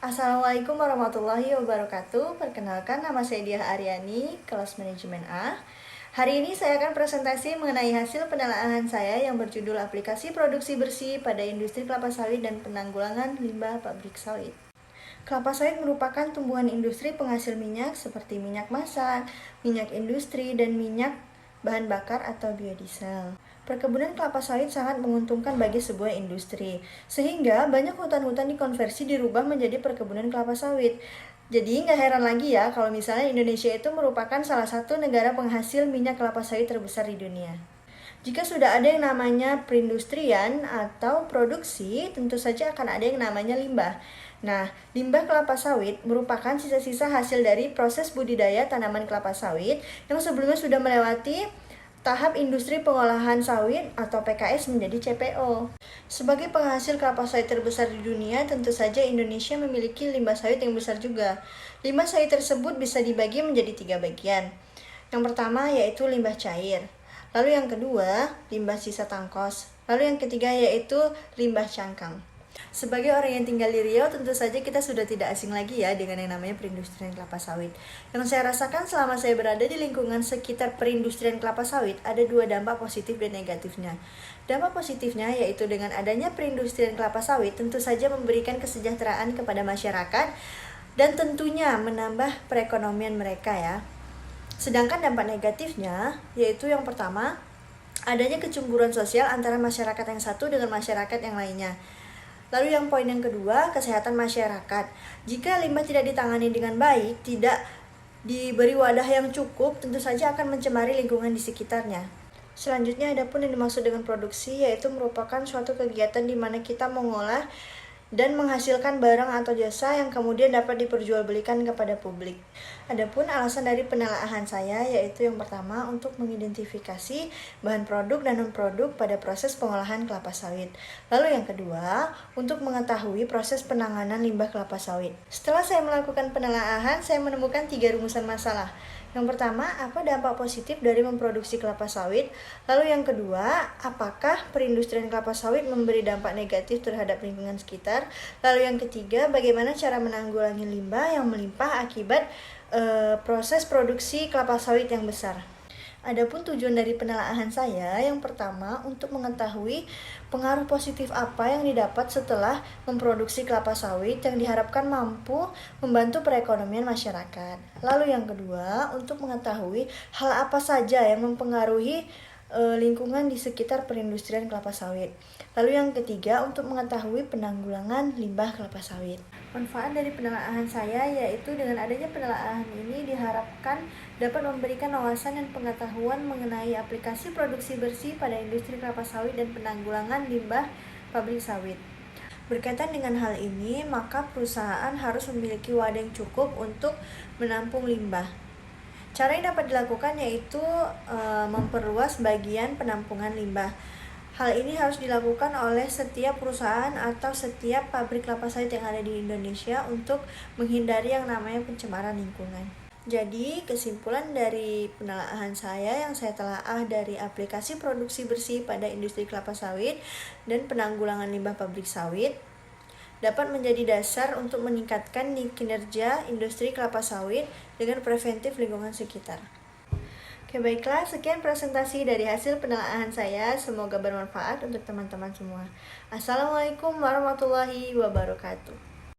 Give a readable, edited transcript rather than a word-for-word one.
Assalamualaikum warahmatullahi wabarakatuh. Perkenalkan, nama saya Diah Aryani, kelas manajemen A. Hari ini saya akan presentasi mengenai hasil penelaahan saya yang berjudul Aplikasi Produksi Bersih pada Industri Kelapa Sawit dan Penanggulangan Limbah Pabrik Sawit. Kelapa sawit merupakan tumbuhan industri penghasil minyak seperti minyak masak, minyak industri, dan minyak bahan bakar atau biodiesel. Perkebunan kelapa sawit sangat menguntungkan bagi sebuah industri, sehingga banyak hutan-hutan dikonversi dirubah menjadi perkebunan kelapa sawit. Jadi nggak heran lagi ya kalau misalnya Indonesia itu merupakan salah satu negara penghasil minyak kelapa sawit terbesar di dunia. Jika sudah ada yang namanya perindustrian atau produksi, tentu saja akan ada yang namanya limbah. Nah, limbah kelapa sawit merupakan sisa-sisa hasil dari proses budidaya tanaman kelapa sawit yang sebelumnya sudah melewati tahap industri pengolahan sawit atau PKS menjadi CPO. Sebagai penghasil kelapa sawit terbesar di dunia, tentu saja Indonesia memiliki limbah sawit yang besar juga. Limbah sawit tersebut bisa dibagi menjadi 3 bagian. Yang pertama yaitu limbah cair. Lalu yang kedua, limbah sisa tangkos. Lalu yang ketiga yaitu limbah cangkang. Sebagai orang yang tinggal di Riau, tentu saja kita sudah tidak asing lagi ya dengan yang namanya perindustrian kelapa sawit. Yang saya rasakan selama saya berada di lingkungan sekitar perindustrian kelapa sawit, ada 2 dampak positif dan negatifnya. Dampak positifnya yaitu dengan adanya perindustrian kelapa sawit tentu saja memberikan kesejahteraan kepada masyarakat dan tentunya menambah perekonomian mereka ya. Sedangkan dampak negatifnya yaitu yang pertama, adanya kecemburuan sosial antara masyarakat yang satu dengan masyarakat yang lainnya. Lalu yang poin yang kedua, kesehatan masyarakat. Jika limbah tidak ditangani dengan baik, tidak diberi wadah yang cukup, tentu saja akan mencemari lingkungan di sekitarnya. Selanjutnya ada pun yang dimaksud dengan produksi, yaitu merupakan suatu kegiatan di mana kita mengolah dan menghasilkan barang atau jasa yang kemudian dapat diperjualbelikan kepada publik. Adapun alasan dari penelaahan saya yaitu yang pertama untuk mengidentifikasi bahan produk dan non-produk pada proses pengolahan kelapa sawit. Lalu yang kedua, untuk mengetahui proses penanganan limbah kelapa sawit. Setelah saya melakukan penelaahan, saya menemukan 3 rumusan masalah. Yang pertama, apa dampak positif dari memproduksi kelapa sawit? Lalu yang kedua, apakah perindustrian kelapa sawit memberi dampak negatif terhadap lingkungan sekitar? Lalu yang ketiga, bagaimana cara menanggulangi limbah yang melimpah akibat proses produksi kelapa sawit yang besar? Adapun tujuan dari penelaahan saya, yang pertama untuk mengetahui pengaruh positif apa yang didapat setelah memproduksi kelapa sawit yang diharapkan mampu membantu perekonomian masyarakat. Lalu yang kedua, untuk mengetahui hal apa saja yang mempengaruhi lingkungan di sekitar perindustrian kelapa sawit. Lalu yang ketiga, untuk mengetahui penanggulangan limbah kelapa sawit. Manfaat dari penelaahan saya yaitu dengan adanya penelaahan ini diharapkan dapat memberikan wawasan dan pengetahuan mengenai aplikasi produksi bersih pada industri kelapa sawit dan penanggulangan limbah pabrik sawit. Berkaitan dengan hal ini, maka perusahaan harus memiliki wadah yang cukup untuk menampung limbah. Cara yang dapat dilakukan yaitu memperluas bagian penampungan limbah. Hal ini harus dilakukan oleh setiap perusahaan atau setiap pabrik kelapa sawit yang ada di Indonesia untuk menghindari yang namanya pencemaran lingkungan. Jadi, kesimpulan dari penelaahan saya yang saya telaah dari aplikasi produksi bersih pada industri kelapa sawit dan penanggulangan limbah pabrik sawit dapat menjadi dasar untuk meningkatkan kinerja industri kelapa sawit dengan preventif lingkungan sekitar. Oke, baiklah, sekian presentasi dari hasil penelaahan saya. Semoga bermanfaat untuk teman-teman semua. Assalamualaikum warahmatullahi wabarakatuh.